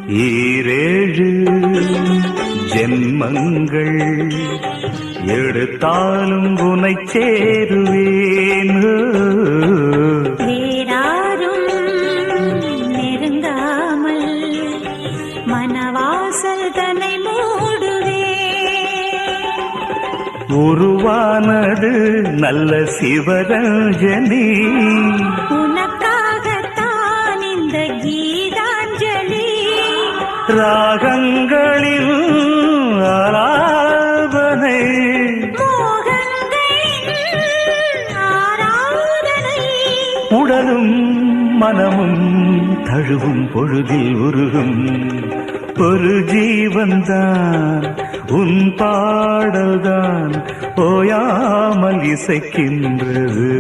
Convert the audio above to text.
ஈரேழு ஜென்மங்கள் எடுத்தாலும் உனை சேருவேன். வேறாரும் நெருங்காமல் மனவாசல் தன்னை மூடுவே. உருவானது நல்ல சிவரஞ்சனி, உனக்காகத்தான் இந்த கீதாஞ்சலி. ராகங்களில் ஆலாபனை, மோகங்களின் ஆராதனை. உடலும் மனமும் தழுவும் பொழுதில் உருகும் ஒரு ஜீவன்தான் உன் பாடல்தான் ஓயாமல் இசைக்கின்றது.